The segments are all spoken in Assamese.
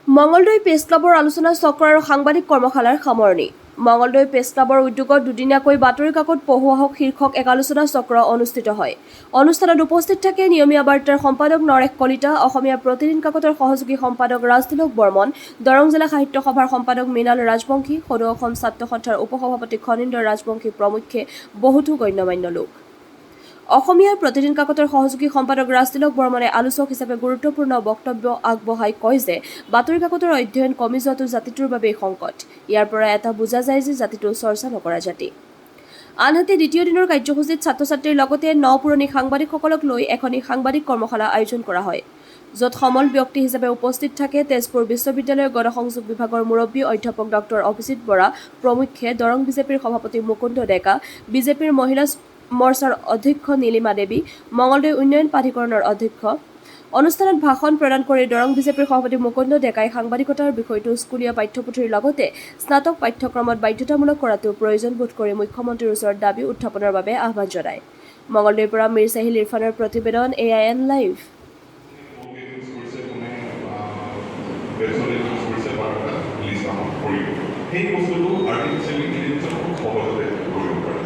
মঙলদৈ প্ৰেছ ক্লাবৰ আলোচনা চক্ৰ আৰু সাংবাদিক কৰ্মশালাৰ সামৰণি। মঙলদৈ প্ৰেছ ক্লাবৰ উদ্যোগত দুদিনীয়াকৈ বাতৰি কাকত পঢ়ুৱা হওক শীৰ্ষক এক আলোচনা চক্ৰ অনুষ্ঠিত হয়। অনুষ্ঠানত উপস্থিত থাকে নিয়মীয়া বাৰ্তাৰ সম্পাদক নৰেশ কলিতা, অসমীয়া প্ৰতিদিন কাকতৰ সহযোগী সম্পাদক ৰাজতিলক বৰ্মন, দৰং জিলা সাহিত্য সভাৰ সম্পাদক মৃণাল ৰাজবংশী, সদৌ অসম ছাত্ৰ সন্থাৰ উপসভাপতি খনীন্দ্ৰ ৰাজবংশী প্ৰমুখ্যে বহুতো গণ্যমান্য লোক। অসমীয়া প্ৰতিদিন কাকতৰ সহযোগী সম্পাদক ৰাজতিলক বৰ্মনে আলোচক হিচাপে গুৰুত্বপূৰ্ণ বক্তব্য আগবঢ়াই কয় যে বাতৰি কাকতৰ অধ্যয়ন কমি যোৱাটো জাতিটোৰ বাবেই সংকট। ইয়াৰ পৰা এটা বুজা যায় যে জাতিটো চৰ্চা নকৰা জাতি। আনহাতে দ্বিতীয় দিনৰ কাৰ্যসূচীত ছাত্ৰ-ছাত্ৰীৰ লগতে পুৰণি সাংবাদিকসকলক লৈ এখনি সাংবাদিক কৰ্মশালা আয়োজন কৰা হয়, য'ত সমল ব্যক্তি হিচাপে উপস্থিত থাকে তেজপুৰ বিশ্ববিদ্যালয়ৰ গণসংযোগ বিভাগৰ মুৰব্বী অধ্যাপক ডক্টৰ অভিজিত বৰা প্ৰমুখ্যে, দৰং বিজেপিৰ সভাপতি মুকুন্দ ডেকা, বিজেপিৰ মহিলা মৰ্চাৰ অধ্যক্ষ নীলিমা দেৱী, মঙলদৈ উন্নয়ন প্ৰাধিকৰণৰ অধ্যক্ষ। অনুষ্ঠানত ভাষণ প্ৰদান কৰি দৰং বিজেপিৰ সভাপতি মুকুন্দ ডেকাই সাংবাদিকতাৰ বিষয়টো স্কুলীয়া পাঠ্যপুথিৰ লগতে স্নাতক পাঠ্যক্ৰমত বাধ্যতামূলক কৰাটো প্ৰয়োজন বোধ কৰি মুখ্যমন্ত্ৰীৰ ওচৰত দাবী উত্থাপনৰ বাবে আহ্বান জনায়। মঙলদৈৰ পৰা মীৰ চাহিল ইৰফানৰ প্ৰতিবেদন, AIN লাইভ। সেই বস্তুটো আৰ্টিফিচিয়েলি ইন্টেলিজেন্সৰ খুব সহজতে কৰিব পাৰে।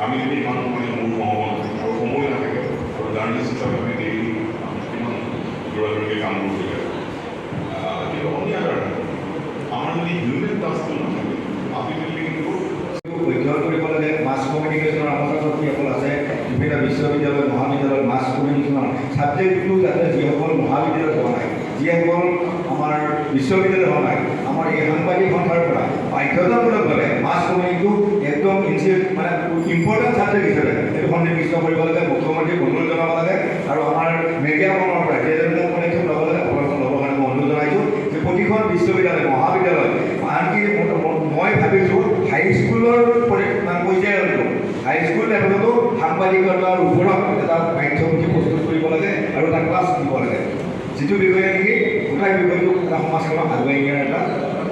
আমি যদি ইমান মোৰ সময় আৰু সময় নাথাকে আৰু জাৰ্নেলিষ্ট হিচাপে আমি ডেইলি কিমান দৌৰাদৌৰিকৈ কাম কৰিব লাগে। কিন্তু অন্যান্য আমাৰ যদি হিউমেন টাচটো নাথাকে আল্টিমেটলি কিন্তু অধ্যয়ন কৰিব লাগে। মাছ কমিউনিকেশ্যনৰ আমাৰ ছাত্ৰীসকল আছে বিভিন্ন বিশ্ববিদ্যালয় মহাবিদ্যালয়ত মাছ কমিউনিকেশ্যনৰ ছাবজেক্টটো যাতে যিসকল মহাবিদ্যালয়ত হোৱা নাই, যিসকল আমাৰ বিশ্ববিদ্যালয়ত হোৱা নাই, আমাৰ এই সাংবাদিক সন্থাৰ পৰা বাধ্যতামূলকভাৱে মাছ কমিউনিকেশ্যনটো একদম মানে ইম্পৰ্টেণ্ট ছাবজেক্ট হিচাপে এইটো সন্নিৱিষ্ট কৰিব লাগে। মুখ্যমন্ত্ৰীক অনুৰোধ জনাব লাগে আৰু আমাৰ মিডিয়াখনৰ পৰা কেইজনমান পদক্ষেপ ল'ব লাগে। আপোনালোকক ল'বৰ কাৰণে মই অনুৰোধ জনাইছোঁ যে প্ৰতিখন বিশ্ববিদ্যালয় মহাবিদ্যালয়, আনকি মই ভাবিছোঁ হাইস্কুলৰ পৰ্যায়তো হাইস্কুল লেভেলতো সাংবাদিকতাৰ ওপৰত এটা পাঠ্যপুথি প্ৰস্তুত কৰিব লাগে আৰু এটা ক্লাছ দিব লাগে, যিটো বিষয়ে নেকি গোটাই বিষয়টো এটা সমাজখনক আগুৱাই নিয়াৰ এটা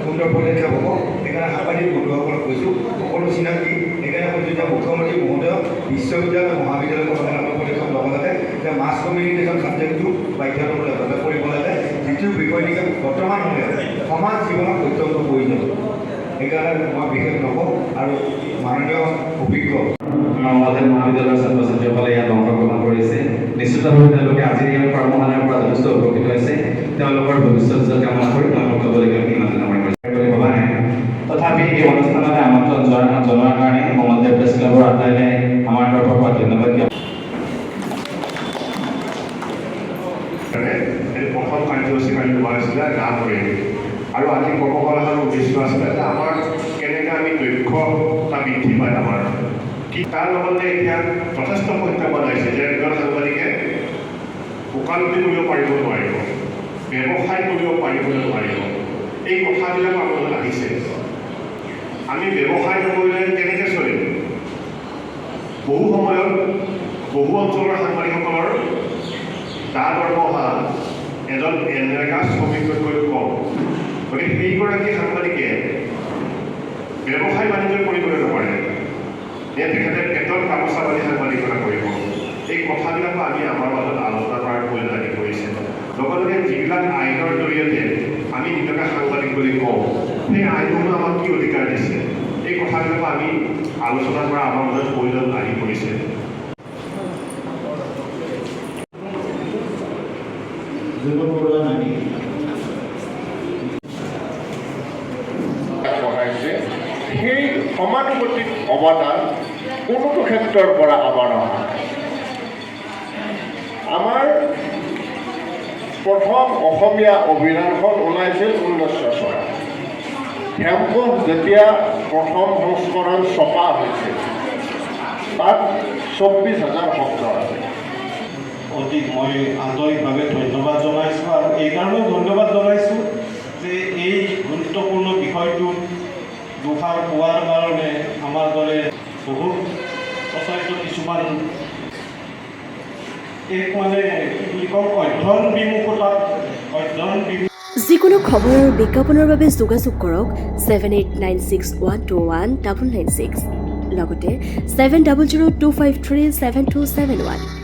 সুন্দৰ পদক্ষেপ হ'ব। সেইকাৰণে সাংবাদিক বন্ধুসকলক কৈছোঁ, সকলো চিনাকি। সেইকাৰণে কৈছোঁ যে মুখ্যমন্ত্ৰী মহোদয় বিশ্ববিদ্যালয় মহাবিদ্যালয় পদক্ষেপ ল'ব লাগে যে মাছ কমিউনিকেশ্যন ছাবজেক্টটো বাধ্যতামূলকভাৱে কৰিব লাগে, যিটো বিষয় নেকি বৰ্তমান সময়ত সমাজ জীৱনত অত্যন্ত প্ৰয়োজন। সেইকাৰণে মই বিশেষ নকওঁ আৰু মাননীয় অভিজ্ঞ মঙলদৈ মহাবিদ্যালয়ৰ ছাত্ৰ ছাত্ৰীসকলে ইয়াত অংশগ্ৰহণ কৰিছে। নিশ্চিতভাৱে তেওঁলোকে আজিৰ এই কৰ্মশালাৰ পৰা যথেষ্ট উপকৃত হৈছে। তেওঁলোকৰ ভৱিষ্যত কামনা কৰি তেওঁলোকক ল'বলগীয়া ইমান আমাৰ বুলি ভবা নাই। তথাপি এই অনুষ্ঠানলৈ আমন্ত্ৰণ জনোৱাৰ কাৰণে মঙলদৈ প্ৰেছ ক্লাবৰ আটাইলৈ আমাৰ তৰফৰ পৰা ধন্যবাদ জ্ঞাপন। প্ৰথম কাৰ্যসূচী লোৱা হৈছিলে গান কৰি আৰু আজি কৰ্মশালাৰ উদ্দেশ্য আছিলে যে আমাৰ কেনেকৈ আমি দক্ষতা বৃদ্ধি পায় আমাৰ তাৰ লগতে এতিয়া যথেষ্ট প্ৰত্যাহ্বান আহিছে যে এজন সাংবাদিকে ওকালতি কৰিব পাৰিব নোৱাৰিব, ব্যৱসায় কৰিব পাৰিব নোৱাৰিব। এই কথাবিলাক আমালৈ আহিছে। আমি ব্যৱসায় নকৰিলে কেনেকৈ চলিম? বহু সময়ত বহু অঞ্চলৰ সাংবাদিকসকলৰ দৰমহা এজন এনেকা শ্ৰমিকতকৈ কম। গতিকে সেইগৰাকী সাংবাদিকে ব্যৱসায় বাণিজ্য কৰিবলৈ নপাৰে, তেখেতে পেটৰ গামোচা বান্ধি সাংবাদিকতা কৰিব। এই কথাবিলাকো আমি আমাৰ মাজত আলোচনা কৰাৰ প্ৰয়োজন আহি পৰিছে। লগতে যিবিলাক আইনৰ জৰিয়তে আমি নিজকে সাংবাদিক বুলি কওঁ, সেই আইনসমূহে আমাক কি অধিকাৰ দিছে, এই কথাবিলাকো আমি আলোচনা কৰা আমাৰ মাজত প্ৰয়োজন আহি পৰিছে। সেই সমানুপাতিক অৱদান কোনোটো ক্ষেত্ৰৰ পৰা আমাৰ নহয়। আমাৰ প্ৰথম অসমীয়া অভিধানখন ওলাইছিল 1900 চনত। হেমকোষ যেতিয়া প্ৰথম সংস্কৰণ ছপা হৈছিল তাত 24,000 শব্দ আছে। অতি মই আন্তৰিকভাৱে ধন্যবাদ জনাইছোঁ আৰু এইকাৰণেও ধন্যবাদ জনাইছোঁ যে এই গুৰুত্বপূৰ্ণ বিষয়টোত দুষাৰ পোৱাৰ কাৰণে আমাৰ দৰে বহুত প্ৰচাৰিত কিছুমান এক মানে কি বুলি কওঁ অধ্যয়ন বিমুখতাত যিকোনো খবৰ আৰু বিজ্ঞাপনৰ বাবে যোগাযোগ কৰক 7896121996 লগতে 7002537271।